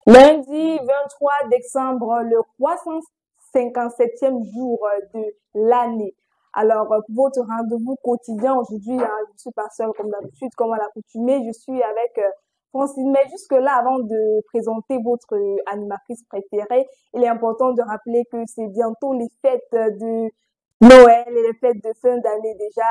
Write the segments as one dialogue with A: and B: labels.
A: Lundi 23 décembre, le 357e jour de l'année. Alors, pour votre rendez-vous quotidien aujourd'hui, je ne suis pas seule comme d'habitude, comme à l'accoutumée, je suis avec Francine. Mais jusque-là, avant de présenter votre animatrice préférée, il est important de rappeler que c'est bientôt les fêtes de Noël et les fêtes de fin d'année déjà.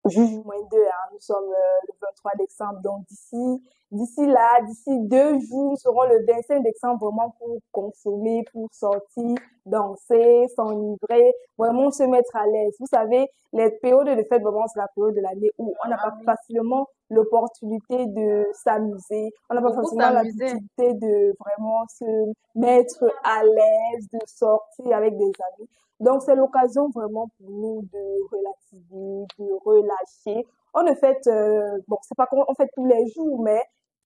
A: Juge moins 2, nous sommes le 23 décembre, donc d'ici 2 jours, nous serons le 25 décembre vraiment pour consommer, pour sortir, danser, s'enivrer, vraiment se mettre à l'aise. Vous savez, les périodes de fête, vraiment, c'est la période de l'année où on n'a pas facilement l'opportunité de s'amuser, on n'a pas facilement l'opportunité de vraiment se mettre à l'aise, de sortir avec des amis. Donc, c'est l'occasion vraiment pour nous de relativiser, de relâcher. On ne fait, c'est pas qu'on fait tous les jours, mais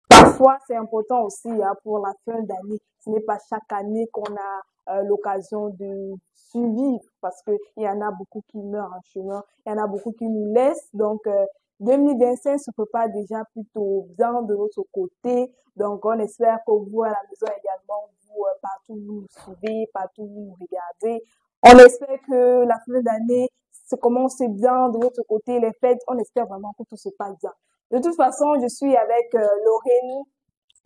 A: parfois, c'est important aussi pour la fin d'année. Ce n'est pas chaque année qu'on a l'occasion de survivre parce que il y en a beaucoup qui meurent en chemin, il y en a beaucoup qui nous laissent. Donc, 2025 se prépare déjà plutôt bien de notre côté. Donc, on espère que vous, à la maison également, vous, partout vous nous suivez, partout vous nous regardez. On espère que la fin d'année se commence bien de notre côté, les fêtes, on espère vraiment que tout se passe bien. De toute façon, je suis avec Lorraine.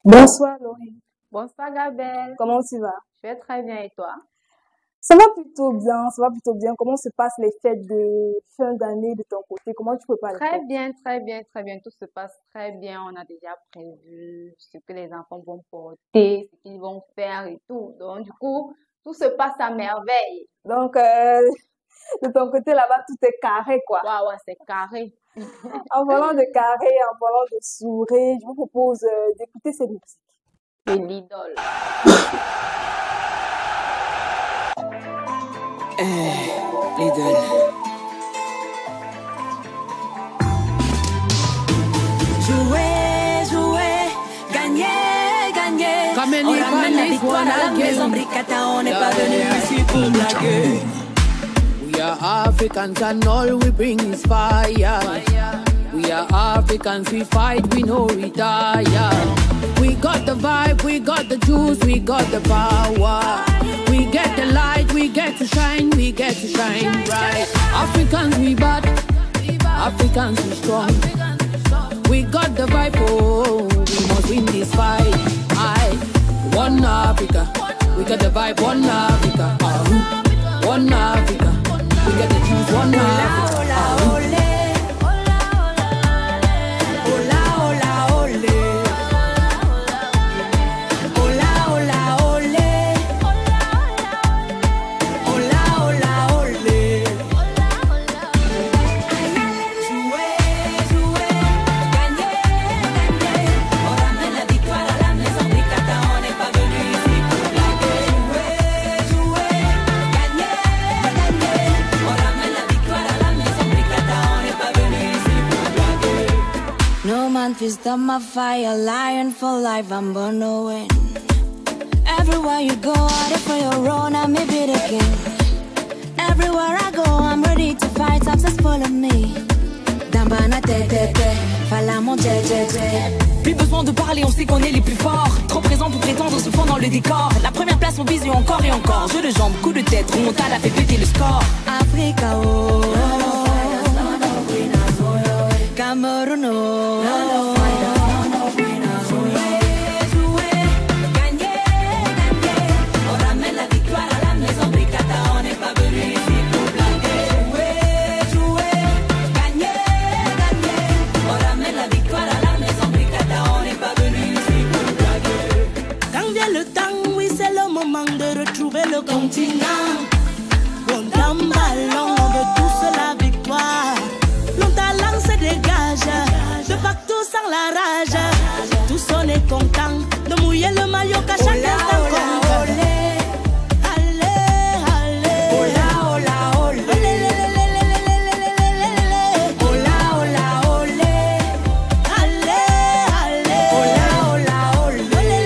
A: Bonsoir Lorraine.
B: Bonsoir Gabelle.
A: Comment tu vas?
B: Je vais très bien et toi?
A: Ça va plutôt bien, ça va plutôt bien. Comment se passent les fêtes de fin d'année de ton côté? Comment tu prépares les fêtes?
B: Très bien, très bien, très bien. Tout se passe très bien. On a déjà prévu ce que les enfants vont porter, ce qu'ils vont faire et tout. Donc, du coup, tout se passe à merveille.
A: Donc, de ton côté là-bas, tout est carré, quoi.
B: Ouais, c'est carré.
A: En parlant de carré, en parlant de sourire, je vous propose d'écouter cette musique.
B: C'est l'idole.
C: L'idole. Jouer, jouer, gagner, gagner. On ramène la victoire à la maison, Bricata, on n'est pas venu ici pour blaguer.
D: We are Africans and all we bring is fire. We are Africans, we fight, we no retire. We got the vibe, we got the juice, we got the power. We get the light, we get to shine, we get to shine bright. Africans, we bad, Africans, we strong. We got the vibe, oh, we must win this fight. One Africa, we got the vibe, one Africa. One Africa, we got the juice, one Africa.
C: Fist on my fire, lion for life, I'm born to win. Everywhere you go, out for your own, I may be the king. Everywhere I go, I'm ready to fight, success follow me. Dans Plus besoin de parler, on sait qu'on est les plus forts. Trop présents pour prétendre se fond dans le décor. La première place, on vise encore et encore. Jeu de jambes, coup de tête, remontada fait péter le score. Africa, oh, Cameroun, oh.
E: Le continent, on ballon, on veut tous la victoire. Nos talents se dégagent, de partout sans la rage. Tous on est contents de mouiller le maillot qu'à chaque instant compte. Allez, allez, ola, ola, olé. Ola, ola, olé. Allez, allez, ola, ola, olé.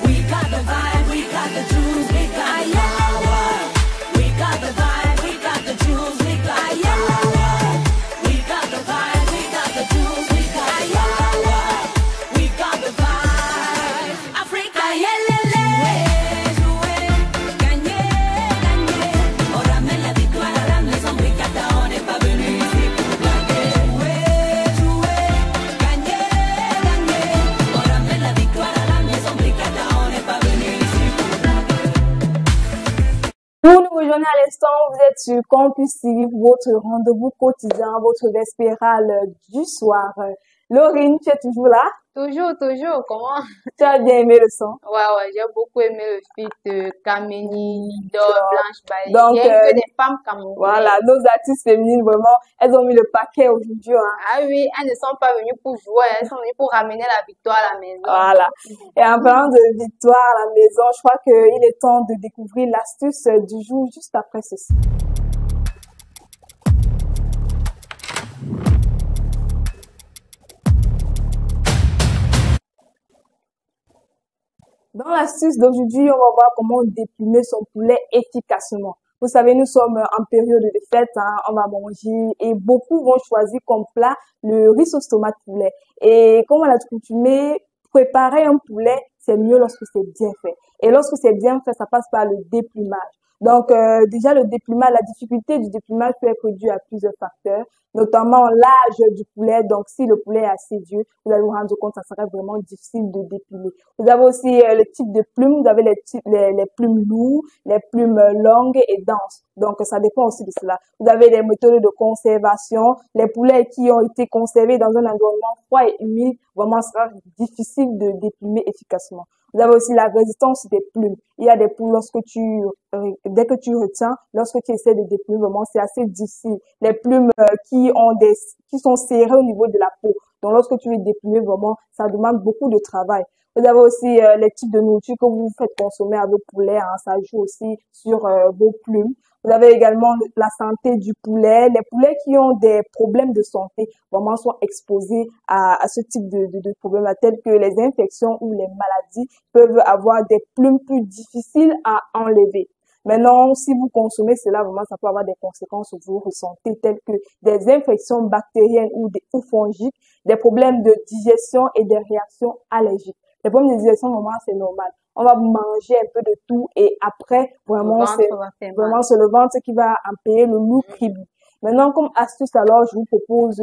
E: We got the vibe, we got the juice, we got the power. We got the vibe, we got the juice, we got the power. We got the vibe, we got the juice, we got the power. We got the vibe. Africa, yelele. Jouer, gagner, gagner. On ramène la victoire à la maison, Bricata, on n'est pas venu ici pour blaguer. Jouer, gagner, gagner. On ramène la victoire à la maison, Bricata, on n'est pas venu ici pour blaguer.
A: Vous nous rejoignez à l'instant, vous êtes sur Campus TV, votre rendez-vous quotidien, votre vespérale du soir. Laurine, tu es toujours là?
B: Toujours, toujours. Comment?
A: Tu as bien aimé le son?
B: Ouais, j'ai beaucoup aimé le feat Kameni, Dor, Blanche Baye.
A: Donc,
B: Il y a que des femmes camerounaises.
A: Voilà, nos artistes féminines, vraiment, elles ont mis le paquet aujourd'hui. Hein.
B: Ah oui, elles ne sont pas venues pour jouer, elles sont venues pour ramener la victoire à la maison.
A: Voilà. Et en parlant de victoire à la maison, je crois qu'il est temps de découvrir l'astuce du jour juste après ceci. Dans l'astuce d'aujourd'hui, on va voir comment déplumer son poulet efficacement. Vous savez, nous sommes en période de fête, hein, on va manger et beaucoup vont choisir comme plat le riz sauce tomate poulet. Et comme on l'a coutumé, préparer un poulet, c'est mieux lorsque c'est bien fait. Et lorsque c'est bien fait, ça passe par le déplumage. Donc, déjà, le déplumage, la difficulté du déplumage peut être due à plusieurs facteurs, notamment l'âge du poulet. Donc, si le poulet est assez vieux, vous allez vous rendre compte, ça serait vraiment difficile de déplumer. Vous avez aussi le type de plumes. Vous avez les plumes lourdes, les plumes longues et denses. Donc, ça dépend aussi de cela. Vous avez les méthodes de conservation. Les poulets qui ont été conservés dans un environnement froid et humide, vraiment, ce sera difficile de déplumer efficacement. Vous avez aussi la résistance des plumes. Il y a des poules dès que tu retiens, lorsque tu essaies de déplumer, vraiment, c'est assez difficile. Les plumes qui sont serrées au niveau de la peau. Donc, lorsque tu veux déplumer, vraiment, ça demande beaucoup de travail. Vous avez aussi les types de nourriture que vous faites consommer à vos poulets, hein, ça joue aussi sur vos plumes. Vous avez également la santé du poulet. Les poulets qui ont des problèmes de santé vraiment sont exposés à ce type de problèmes, tels que les infections ou les maladies peuvent avoir des plumes plus difficiles à enlever. Maintenant, si vous consommez cela, vraiment, ça peut avoir des conséquences sur votre santé, telles que des infections bactériennes ou fongiques, des problèmes de digestion et des réactions allergiques. Les problèmes de digestion, vraiment, c'est normal. On va manger un peu de tout et après, vraiment, c'est le ventre qui va en payer le loup tribut. Maintenant, comme astuce, alors, je vous propose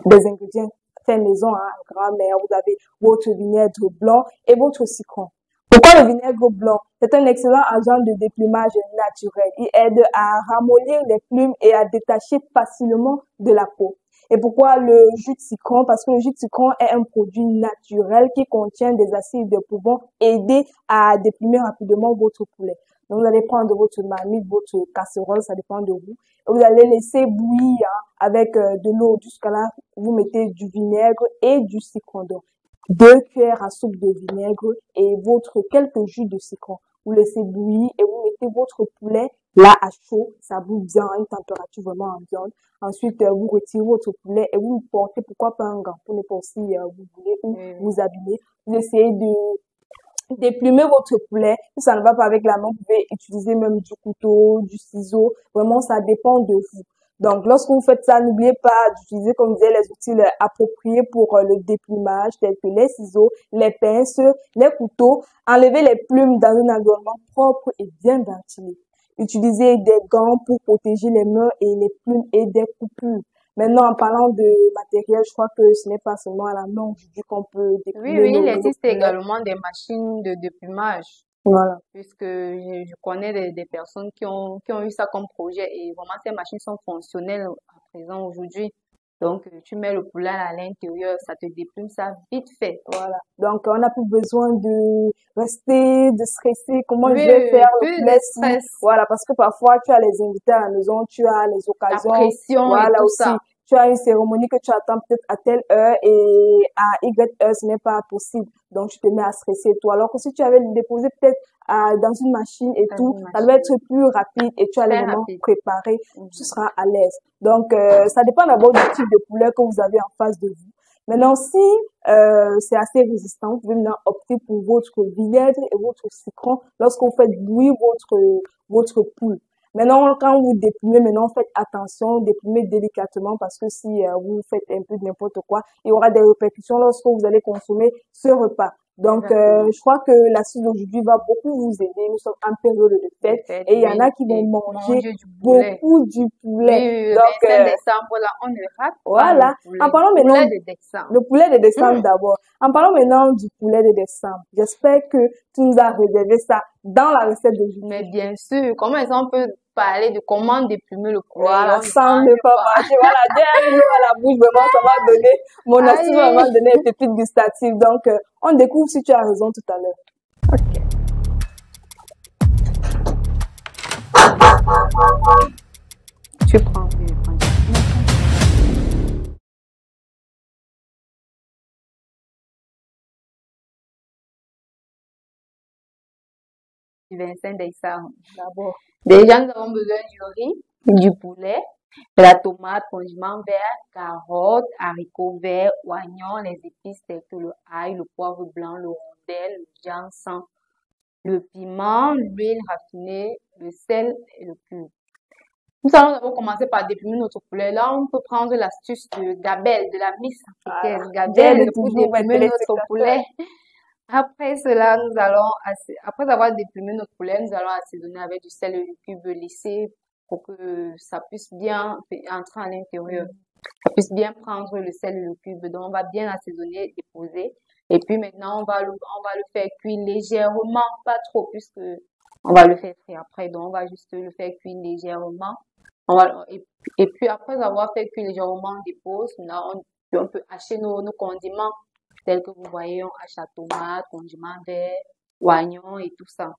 A: des ingrédients faits maison, hein, grand-mère. Vous avez votre vinaigre blanc et votre citron. Pourquoi le vinaigre blanc? C'est un excellent agent de déplumage naturel. Il aide à ramollir les plumes et à détacher facilement de la peau. Et pourquoi le jus de citron? Parce que le jus de citron est un produit naturel qui contient des acides pouvant aider à déplumer rapidement votre poulet. Donc, vous allez prendre votre marmite, votre casserole, ça dépend de vous. Et vous allez laisser bouillir avec de l'eau jusqu'à là. Vous mettez du vinaigre et du citron. Donc, 2 cuillères à soupe de vinaigre et quelques jus de citron. Vous laissez bouillir et vous mettez votre poulet là à chaud. Ça bouille bien à une température vraiment ambiante. Ensuite, vous retirez votre poulet et vous portez, pourquoi pas un gant, pour ne pas aussi vous brûler ou vous abîmer. Vous essayez Déplumez votre poulet. Si ça ne va pas avec la main, vous pouvez utiliser même du couteau, du ciseau. Vraiment, ça dépend de vous. Donc, lorsque vous faites ça, n'oubliez pas d'utiliser, comme je disais, les outils appropriés pour le déplumage, tels que les ciseaux, les pinces, les couteaux. Enlevez les plumes dans un environnement propre et bien ventilé. Utilisez des gants pour protéger les mains et les plumes et des coupures. Maintenant, en parlant de matériel, je crois que ce n'est pas seulement à la main aujourd'hui qu'on peut déplumer
B: Oui, il
A: nos
B: existe
A: poulets.
B: également des machines de déplumage,
A: Voilà.
B: puisque je connais des personnes qui ont eu ça comme projet et vraiment ces machines sont fonctionnelles à présent aujourd'hui. Donc, tu mets le poulet à l'intérieur, ça te déplume ça vite fait.
A: Voilà. Donc, on n'a plus besoin de rester, de stresser. Comment je
B: Oui,
A: vais faire le
B: plus de
A: poulet si...
B: stress,
A: Voilà, parce que parfois, tu as les invités à la maison, tu as les
B: la
A: occasions.
B: pression et
A: Voilà
B: tout
A: aussi.
B: ça.
A: Tu as une cérémonie que tu attends peut-être à telle heure et à Y heure, ce n'est pas possible. Donc, tu te mets à stresser et tout. Alors que si tu avais le déposé peut-être dans une machine et
B: Dans
A: tout,
B: une
A: ça doit
B: machine.
A: être plus rapide et tu allais
B: Très
A: vraiment
B: rapide.
A: préparer.
B: Mhm.
A: Tu seras à l'aise. Donc, ça dépend d'abord du type de poulet que vous avez en face de vous. Maintenant, si c'est assez résistant, vous pouvez maintenant opter pour votre vinaigre et votre citron lorsque vous faites bouillir votre poule. Maintenant, quand vous déplumez, maintenant, faites attention, déplumez délicatement parce que si vous faites un peu de n'importe quoi, il y aura des répercussions lorsque vous allez consommer ce repas. Donc,
B: Exactement.
A: je crois que l'astuce d'aujourd'hui va beaucoup vous aider. Nous sommes en période de fête
B: Fête,
A: et il y en a
B: oui,
A: qui vont
B: et
A: manger
B: manger du poulet.
A: beaucoup du
B: Oui,
A: poulet.
B: le
A: Donc,
B: 25 décembre, là, on ne rate pas
A: voilà.
B: le poulet.
A: En parlant maintenant
B: Poulet de décembre.
A: le poulet de décembre
B: Hum.
A: d'abord. En parlant maintenant du poulet de décembre, j'espère que tu nous as réservé ça dans la recette
B: Mais
A: d'aujourd'hui.
B: bien sûr, comment est-ce qu'on peut parler de comment déplumer le poulet et
A: Voilà,
B: on ne
A: sans ne
B: mange
A: pas
B: pas?
A: manger. Voilà, dès un jour à la bouche, vraiment, ça va donner, mon astuce va vraiment
B: Aïe!
A: donner une pépite gustative. Donc, on découvre si tu as raison tout à l'heure.
B: Tu prends, oui, je prends. 25 décembre.
A: D'abord,
B: Déjà, nous avons besoin du riz, du poulet, de la tomate, condiments verts, carottes, haricots verts, oignons, les épices telles que le ail, le poivre blanc, le rondel, le ginseng, le piment, l'huile raffinée, le sel et le cube. Nous allons d'abord commencer par déplumer notre poulet. Là, on peut prendre l'astuce de Gabelle, de la Miss
A: voilà.
B: africaine.
A: Dieu
B: Gabelle
A: de
B: pour
A: toujours
B: déplumer
A: m'aider,
B: notre poulet. Après cela, après avoir déplumé notre poulet, nous allons assaisonner avec du sel et du cube lissé pour que ça puisse bien entrer à l'intérieur. Ça puisse bien prendre le sel et le cube. Donc, on va bien assaisonner, déposer. Et puis maintenant, on va le faire cuire légèrement, pas trop, puisque on va le faire frire après. Donc, on va juste le faire cuire légèrement. Et puis, après avoir fait cuire légèrement, on dépose. Là, on peut hacher nos condiments, tels que vous voyez, on hache la tomate, condiments verts, oignons et tout ça.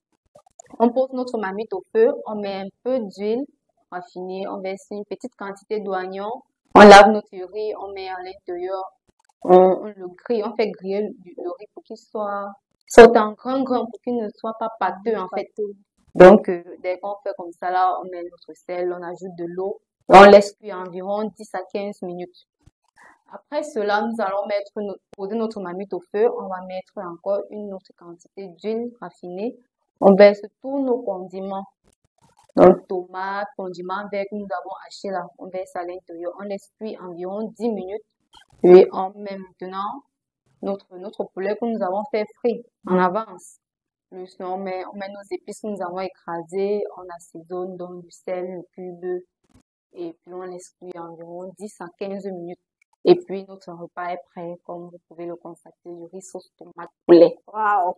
B: On pose notre marmite au feu, on met un peu d'huile raffinée, on verse une petite quantité d'oignons, on lave notre riz, on met à l'intérieur, on le grille, on fait griller le riz pour qu'il soit en grand, pour qu'il ne soit pas pâteux en fait. Donc, dès qu'on fait comme ça, là, on met notre sel, on ajoute de l'eau, et on laisse cuire environ 10 à 15 minutes. Après cela, nous allons poser notre marmite au feu, on va mettre encore une autre quantité d'huile raffinée, on verse tous nos condiments, donc tomates, condiments verts que nous avons hachés là, on verse à l'intérieur, on laisse cuire environ 10 minutes, et on met maintenant notre poulet que nous avons fait frire en avance. On met nos épices que nous avons écrasées, on assaisonne donc du sel, le cube, et puis on laisse cuire environ 10 à 15 minutes. Et puis, notre repas est prêt, comme vous pouvez le constater, du riz sauce tomate poulet.
A: waouh!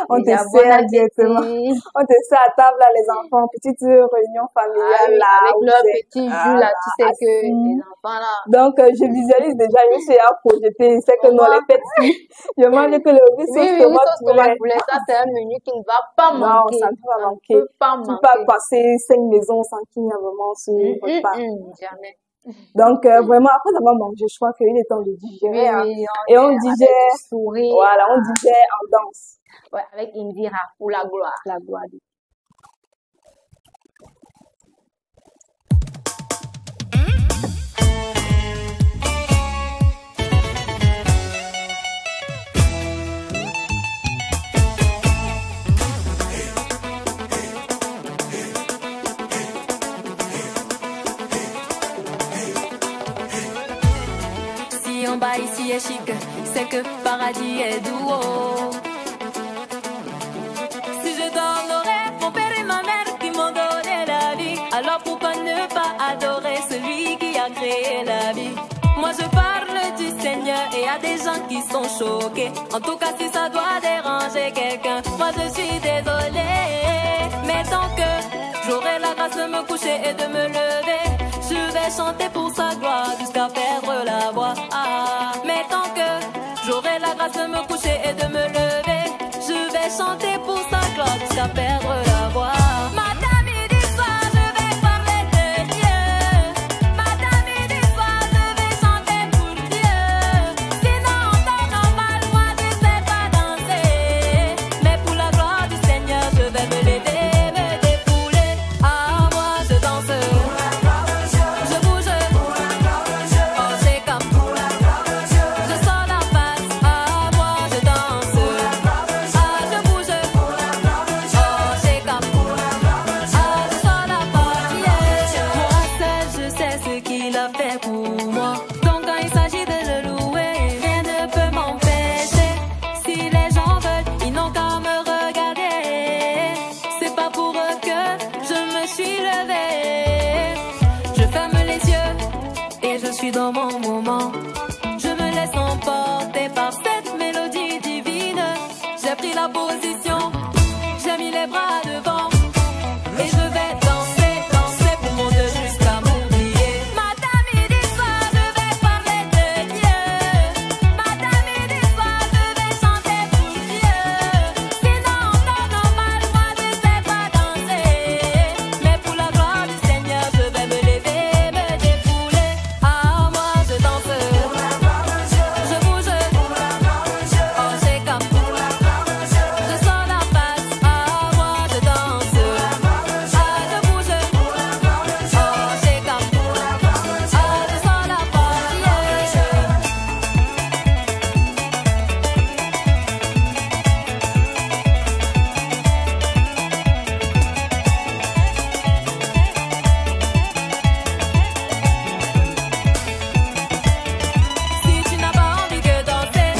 A: On te
B: Déjà, bon
A: sert directement.
B: appétit.
A: On te sert à table, là, les enfants. Petite réunion
B: Ah
A: familiale,
B: oui,
A: là.
B: avec
A: où
B: leur
A: c'est-
B: petit jus là, tu sais que
A: assis.
B: les enfants là,
A: Donc, je visualise déjà, je suis à projeter. C'est que dans les fêtes, je mange que le riz
B: oui,
A: sauce
B: riz
A: tomate
B: sauce tomate
A: poulet.
B: poulet, ça c'est un menu qui ne va pas
A: Non,
B: manquer.
A: ça ne peut pas
B: Ça ne
A: manquer.
B: peut pas
A: Tu peux pas
B: manquer.
A: passer 5 maisons sans qu'il n'y ait vraiment ce repas.
B: Jamais.
A: Donc, vraiment, après avoir mangé, je crois qu'il est temps de digérer. Hein.
B: Oui,
A: Et on
B: avec
A: digère,
B: du sourire,
A: voilà, on digère en danse.
B: ouais, avec Indira pour la gloire.
A: La gloire de Dieu.
E: ici est chic, c'est que paradis est doux. Oh. Si je donnerais mon père et ma mère qui m'ont donné la vie, alors pourquoi ne pas adorer celui qui a créé la vie? Moi je parle du Seigneur et y a des gens qui sont choqués. En tout cas si ça doit déranger quelqu'un, moi je suis désolée. Mais tant que j'aurai la grâce de me coucher et de me lever, je vais chanter pour sa gloire jusqu'à perdre la voix. Ah. Mais tant que j'aurai la grâce de me coucher et de me lever, je vais chanter pour sa gloire jusqu'à perdre la voix. Madame, midi soir, je vais parler de Dieu. Madame, midi soir, je vais chanter pour Dieu. Sinon, en temps normal, moi je sais pas danser. Mais pour la gloire du Seigneur, je vais me lever, me défouler. Ah, moi je danse. Je bouge. Oh, c'est comme. Je sors la face. Ah, moi je danse. Ah, je bouge. Oh, c'est comme. Ah, je sors la face. Yeah. Moi seul, je sais ce qu'il a fait pour moi. Donc quand il s'agit de le louer, rien ne peut m'empêcher. Si les gens veulent, ils n'ont qu'à me regarder. C'est pas pour eux que je me suis levée. Je ferme les yeux et je suis dans mon moment. Je me laisse emporter par cette mélodie divine. J'ai pris la position, j'ai mis les bras devant. Et je vais danser, danser pour mon Dieu jusqu'à m'oublier. Madame, midi soir, je vais parler de Dieu. Madame, midi soir, je vais chanter pour Dieu. Sinon, en temps normal, moi je sais pas danser. Mais pour la gloire du Seigneur, je vais me lever, me défouler. Ah, moi je danse. Je bouge. Oh, c'est comme. Je sors la face. Ah, moi je danse. Ah, je bouge. Oh, c'est comme. Ah, je sors la face. Yeah. Si tu n'as pas envie de danser,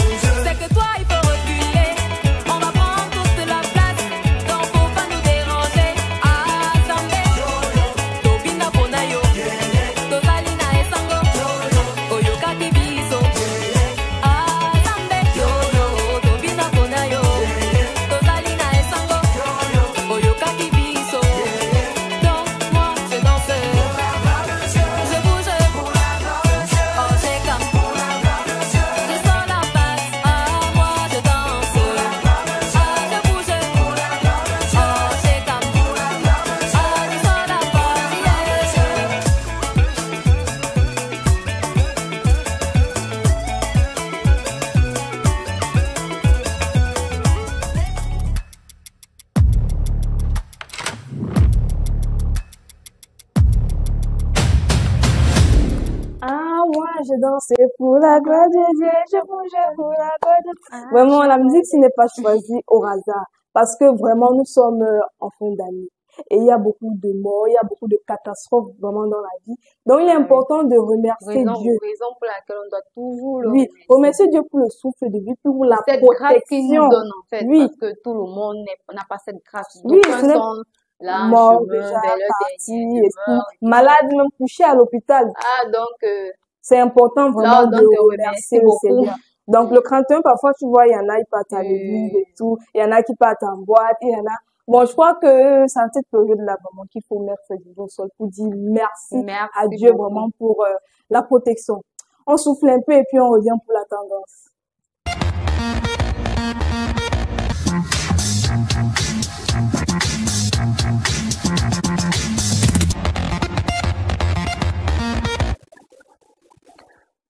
E: c'est que toi il faut reculer. On va prendre toute la place, donc faut pas nous déranger. Ah, Zambé, Tobina Bonayo, Tozalina et Sango, Oyoka Kibiso. Ah, Zambé, Tobina Bonayo, Tozalina et Sango, Oyoka Kibiso. Donc moi je danse, je bouge, oh c'est comme. Je sors la face, ah moi je danse. Ah je bouge, oh c'est comme. Ah je sors la face, yeah.
A: Ah, moi, je dansais pour la gloire de Dieu, je bougeais pour la gloire de Dieu. Vraiment, la musique, ce n'est pas choisi au hasard. Parce que vraiment, nous sommes en fin d'année. Et il y a beaucoup de morts, il y a beaucoup de catastrophes vraiment dans la vie. Donc, il est important de remercier Dieu.
B: Raison pour laquelle on doit toujours le
A: Oui,
B: remercier.
A: remercier Dieu pour le souffle de vie, pour la
B: Cette grâce qu'il
A: protection.
B: nous donne, en fait,
A: Oui.
B: parce que tout le monde n'a pas cette grâce.
A: Oui,
B: D'aucuns
A: ce n'est
B: sont là, en
A: mort
B: chemin,
A: déjà,
B: vers leur
A: parti
B: dernière
A: et tout.
B: demeure.
A: Malade, même couché à l'hôpital.
B: Ah, donc,
A: C'est important vraiment
B: là,
A: de
B: donc, te
A: remercier
B: remercie
A: le
B: beaucoup.
A: Seigneur. Donc, le 31, parfois, tu vois, il y en a, ils partent à l'église et
B: Euh,
A: tout. Il y en a qui partent en boîte, et il y en a. Bon, je crois que c'est en cette période-là vraiment qu'il faut mettre du au sol pour dire merci à
B: Merci
A: Dieu
B: beaucoup.
A: vraiment pour la protection. On souffle un peu et puis on revient pour la tendance.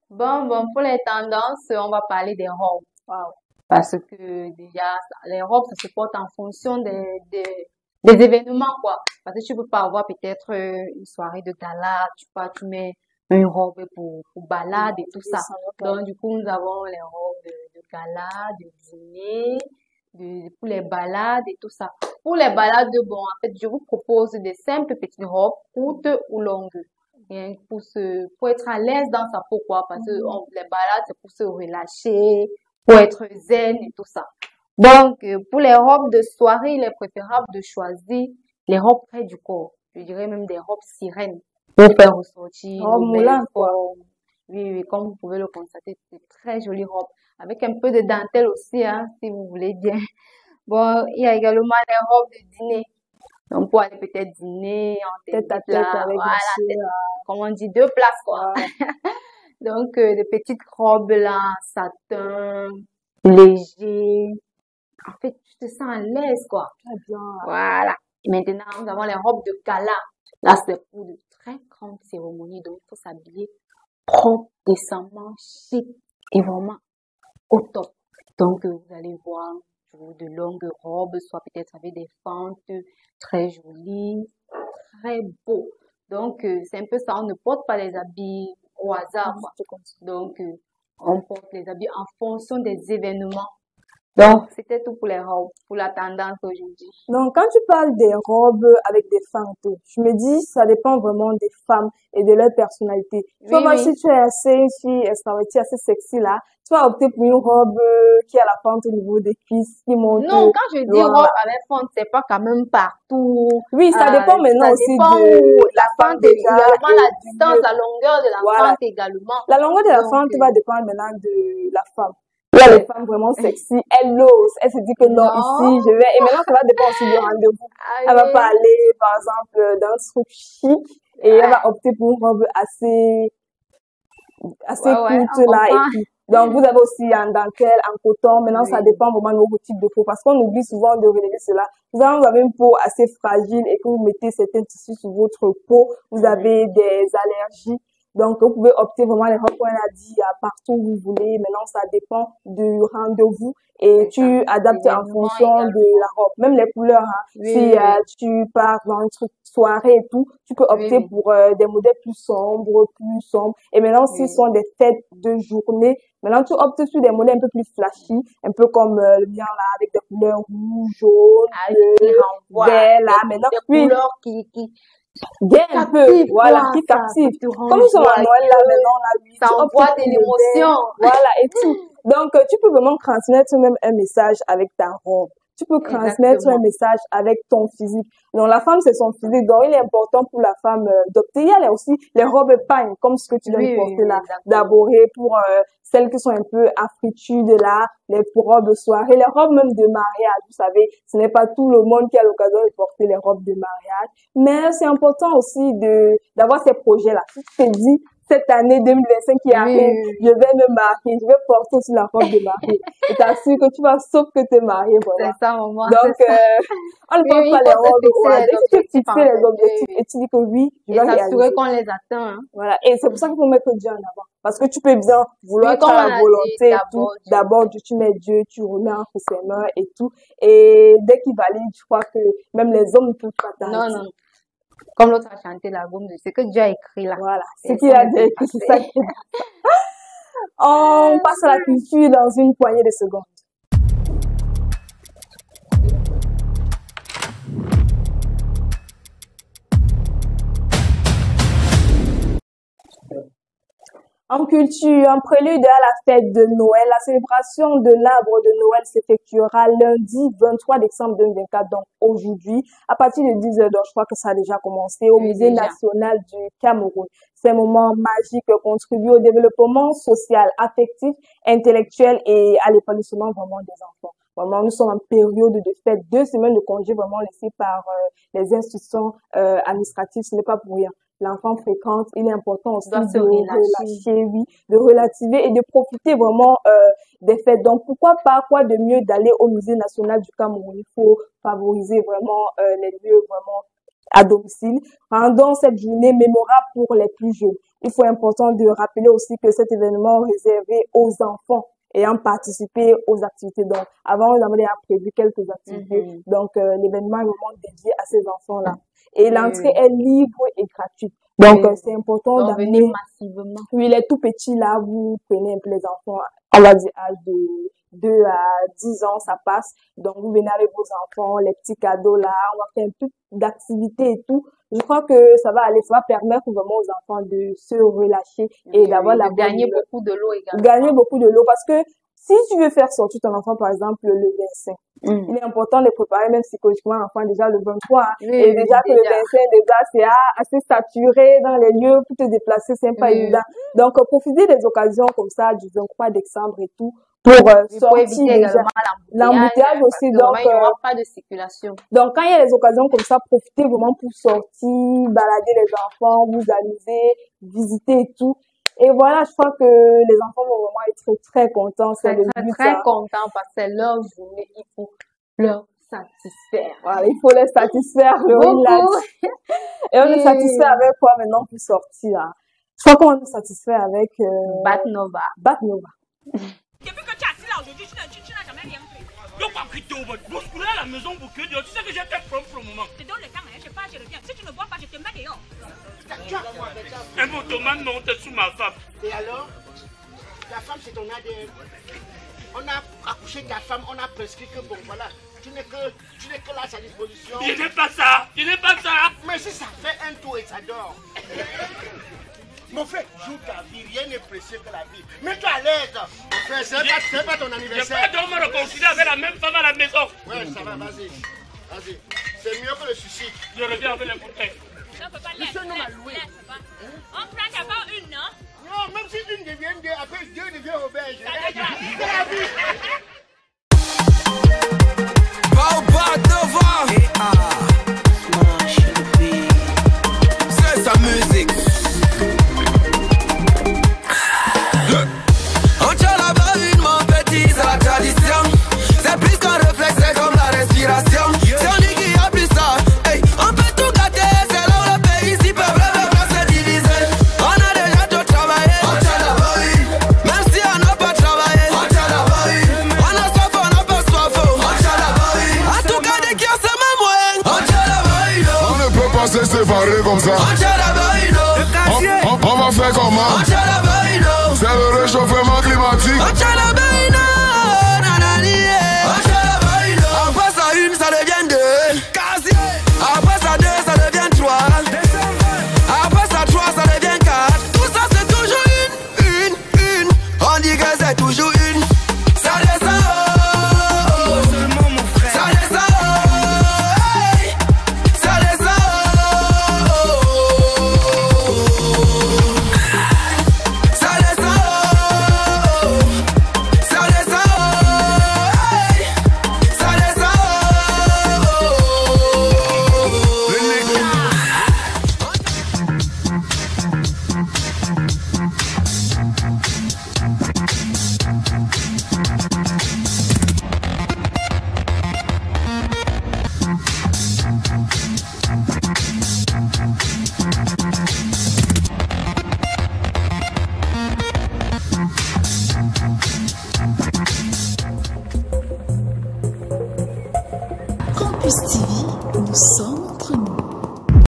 B: Bon, pour les tendances, on va parler des robes.
A: Wow.
B: Parce que déjà, les robes, ça se porte en fonction des événements, quoi. Parce que tu peux pas avoir peut-être une soirée de gala, tu mets une robe pour balade et tout ça. Donc, du coup, nous avons les robes de gala, de dîner, pour les balades et tout ça. Pour les balades, bon, en fait, je vous propose des simples petites robes, courtes ou longues. Rien que pour être à l'aise dans sa peau, quoi. Parce que les balades, c'est pour se relâcher, pour être zen et tout ça. Donc, pour les robes de soirée, il est préférable de choisir les robes près du corps. Je dirais même des robes sirènes pour faire ressortir
A: Robe
B: nos belles
A: moulante, quoi.
B: formes. Oui, oui, comme vous pouvez le constater, c'est une très jolie robe. Avec un peu de dentelle aussi, hein, si vous voulez bien. Bon, il y a également les robes de dîner. Donc, pour aller peut-être dîner en
A: Tête à
B: tête
A: tête
B: là,
A: avec
B: voilà,
A: monsieur.
B: tête, comme on dit, deux places, quoi. Donc, des petites robes là, satin, léger. En fait, tu te sens à l'aise, quoi.
A: Très bien.
B: Voilà. Et maintenant, nous avons les robes de gala. Là, c'est pour de très grandes cérémonies. Donc, il faut s'habiller propre, décemment, chic et vraiment au top. Donc, vous allez voir de longues robes, soit peut-être avec des fentes très jolies, très beaux. Donc, c'est un peu ça. On ne porte pas les habits au hasard, quoi. Donc, on porte les habits en fonction des événements. Donc, c'était tout pour les robes, pour la tendance aujourd'hui.
A: Donc, quand tu parles des robes avec des fentes, je me dis, ça dépend vraiment des femmes et de leur personnalité. Tu vas
B: Oui,
A: voir,
B: oui.
A: si tu es une fille extravertie, assez sexy là, tu vas opter pour une robe qui a la fente au niveau des cuisses, qui monte.
B: Non, quand je dis
A: Voilà.
B: robe avec fente, c'est pas quand même partout.
A: Oui, ça dépend maintenant
B: Ça
A: aussi
B: dépend
A: de
B: où la
A: fente
B: fente est
A: déjà
B: également,
A: et
B: la
A: du
B: distance,
A: lieu.
B: la longueur de la
A: Voilà.
B: fente également.
A: La longueur de la
B: Donc,
A: fente va dépendre maintenant de la femme. Il y a les femmes vraiment sexy, elle ose, elle se dit que non,
B: non.
A: ici, je vais, et maintenant ça va dépendre aussi du rendez-vous. Elle va pas
B: Allez.
A: aller, par exemple, dans un truc chic, et elle va opter pour une robe assez
B: Ouais, ouais,
A: courte
B: on
A: là, et
B: comprend.
A: tout. Donc, vous avez aussi en dentelle, en coton. Maintenant, ça
B: Oui.
A: dépend vraiment de vos types de peau, parce qu'on oublie souvent de relever cela. Vous avez une peau assez fragile et que vous mettez certains tissus sur votre peau, vous avez des allergies. Donc, vous pouvez opter vraiment les robes qu'on a dit partout où vous voulez. Maintenant, ça dépend du rendez-vous et
B: C'est ça.
A: tu adaptes en
B: L'événement
A: fonction de
B: également.
A: la robe. Même les couleurs, hein.
B: Oui,
A: Si
B: oui, oui.
A: tu pars dans un truc soirée et tout, tu peux
B: Oui,
A: opter
B: oui.
A: pour des modèles plus sombres, plus sombres. Et maintenant, s'ils
B: Oui.
A: sont des fêtes de journée, maintenant tu optes sur des modèles un peu plus flashy, un peu comme le mien là, avec des couleurs rouges, jaunes,
B: Ah,
A: bleues,
B: qui renvoie
A: verts là. Maintenant,
B: des
A: oui,
B: couleurs qui
A: bien un peu,
B: captivent,
A: voilà,
B: quoi.
A: qui
B: Ça
A: captive.
B: te rend
A: Comme ils sont à Noël là,
B: joyeux.
A: maintenant là, oui,
B: Ça
A: tu optes
B: envoie
A: pour
B: de
A: le
B: l'émotion.
A: vert, voilà, et tout. Donc, tu peux vraiment transmettre même un message avec ta robe. Tu peux transmettre un
B: Exactement.
A: message avec ton physique. Donc, la femme, c'est son physique. Donc, il est important pour la femme d'opter. Il y a aussi les robes pagnes, comme ce que tu viens de
B: Oui, oui,
A: porter
B: oui,
A: là,
B: exactement.
A: d'aborder pour celles qui sont un peu afritudes là, les robes de soirée, les robes même de mariage. Vous savez, ce n'est pas tout le monde qui a l'occasion de porter les robes de mariage. Mais c'est important aussi d'avoir ces projets-là. Si tu te dis, cette année 2025 qui
B: Oui,
A: arrive,
B: oui,
A: je vais me marier, je vais porter aussi la robe de mariée. Et t'assures que tu vas, sauf que t'es marié,
B: c'est
A: vraiment.
B: ça, maman,
A: Donc,
B: c'est ça.
A: on ne
B: Oui,
A: porte
B: oui,
A: pas
B: il
A: les
B: faut se
A: robes au
B: fixer
A: hasard.
B: les
A: Il faut te
B: objectifs en
A: fixer les
B: tête. Oui,
A: objectifs
B: oui.
A: et tu dis que oui, je
B: Et
A: vais
B: s'assurer
A: réaliser.
B: qu'on les atteint, hein.
A: Voilà. Et c'est pour ça qu'il faut mettre Dieu en avant. Parce que tu peux bien vouloir
B: Oui, comme
A: faire
B: on
A: la
B: a dit,
A: volonté et tout.
B: d'abord Dieu.
A: D'abord, tu mets Dieu, tu remets entre ses mains et tout. Et dès qu'il valide, je crois que même les hommes ne peuvent pas
B: Non,
A: t'arrêter.
B: non. Comme l'autre a chanté l'album, c'est que Dieu a écrit là.
A: Voilà. Ce
B: Personne
A: qu'il a
B: ne
A: dit,
B: peut
A: c'est ça
B: passer.
A: qui est. On passe à la culture dans une poignée de secondes. En culture, en prélude à la fête de Noël, la célébration de l'arbre de Noël s'effectuera lundi 23 décembre 2024, donc aujourd'hui, à partir de 10h. Donc, je crois que ça a déjà commencé au
B: Oui,
A: Musée
B: déjà.
A: national du Cameroun. Ces moments magiques contribuent au développement social, affectif, intellectuel et à l'épanouissement vraiment des enfants. Vraiment, nous sommes en période de fête, 2 semaines de congé vraiment laissées par les institutions administratives. Ce n'est pas pour rien. L'enfant fréquente, il est important aussi
B: Doit se
A: de
B: relâcher.
A: relâcher, oui, de relativer et de profiter vraiment des fêtes. Donc, pourquoi pas, quoi de mieux d'aller au Musée national du Cameroun? Il faut favoriser vraiment les lieux vraiment à domicile. Rendons cette journée mémorable pour les plus jeunes. Il faut important de rappeler aussi que cet événement réservé aux enfants ayant participé aux activités. Donc, avant, on avait déjà prévu quelques activités.
B: Mhm.
A: Donc, l'événement est vraiment dédié à ces enfants-là. Et
B: Oui,
A: l'entrée
B: oui.
A: est libre et gratuite. Donc,
B: Oui.
A: c'est important
B: Donc, venez
A: d'amener,
B: massivement.
A: oui, les tout petits là, vous prenez un peu les enfants, on va dire âge de 2 à 10 ans, ça passe. Donc, vous venez avec vos enfants, les petits cadeaux là, on va faire un peu d'activités et tout. je crois que ça va permettre vraiment aux enfants de se relâcher et d'avoir la
B: de gagner
A: bonne humeur.
B: beaucoup de l'eau également.
A: Gagner beaucoup de l'eau parce que si tu veux faire sortir ton enfant, par exemple, le 25, il est important de les préparer même psychologiquement l'enfant déjà le 23.
B: Oui,
A: Et
B: oui,
A: déjà que le
B: déjà.
A: 25, déjà, c'est assez saturé dans les lieux pour te déplacer, c'est pas
B: Oui.
A: évident. Donc, profitez des occasions comme ça du 23 décembre et tout pour
B: Et pour
A: sortir
B: éviter
A: déjà.
B: également
A: L'embouteillage
B: parce
A: aussi,
B: que
A: donc,
B: vraiment, il n'y aura pas de circulation.
A: donc, quand il y a des occasions comme ça, profitez vraiment pour sortir, balader les enfants, vous amuser, visiter et tout. Et voilà, je crois que les enfants vont vraiment être très contents. C'est le but,
B: Très
A: ça.
B: content parce que c'est leur journée, il faut leur satisfaire.
A: Voilà, il faut les satisfaire, le relax.
B: Beaucoup.
A: Et on les
B: Et-
A: satisfait avec quoi maintenant pour sortir, hein? Je crois qu'on nous satisfait avec
B: Bat Nova.
A: Bat Nova.
F: Depuis que tu es assis là aujourd'hui, tu n'as jamais rien fait. Yo, pas quitté au bout. Vous coulez à la maison pour que Dieu. Tu sais que j'ai fait pour le moment.
G: Je te donne le temps, hein, je pars, je reviens. Si tu ne bois pas, je te mets dehors.
F: Un ottoman, non, t'es sous ma femme.
H: Et alors, ta femme, c'est ton ADN. On a accouché ta femme, on a prescrit que bon, voilà, tu n'es que là à sa disposition.
F: Je n'ai pas ça. Je n'ai pas ça.
H: Mais si ça fait un tour et ça dort. Mon frère, joue ta vie, rien n'est précieux que la vie. Mets-toi à l'aise. Mon frère, c'est pas ton
F: Je
H: anniversaire.
F: peux donc me réconcilier avec la même femme à la maison.
H: Ouais, ça va, vas-y. Vas-y. C'est mieux que le suicide.
F: Je reviens avec les bouteilles.
G: Non, papa,
H: Mais
G: laisse,
H: ce nom a
G: laisse,
H: loué.
G: laisse, papa. On prend d'abord une, non?
H: Non, même si une devient deux, après deux devient auberge.
G: Ça dépend.
H: C'est la vie.
I: C'est sa musique. On tient là-bas une mon petit, c'est la tradition. C'est plus qu'un réflexe, c'est comme la respiration. C'est on dit qu'il y a plus ça. Hey, on peut tout gâter, c'est là où le pays s'y peut vraiment se diviser. On a déjà tout travaillé. On tient là-bas une. Même si on n'a pas travaillé. On tient là-bas une. On a soif, on n'a pas soif. On tient là-bas une. En tout cas, dès qu'il y a ce même moyen. On tient là-bas une.
J: On ne peut pas se séparer comme ça.
I: On tient là-bas une.
J: On va faire comment?
I: On tient là-bas une.
J: C'est le réchauffement climatique.
I: On tient là-bas une. Nanani, on tient là-bas une. Après ça une, ça devient deux. Après ça deux, ça devient trois. Après ça trois, ça devient quatre. Tout ça c'est toujours une. On dit que c'est toujours une. Ça descend. Seulement mon frère. Ça descend. Hey. Ça descend. Ça descend. Ça descend. Hey. Ça descend.
C: Campus TV, nous sommes entre nous.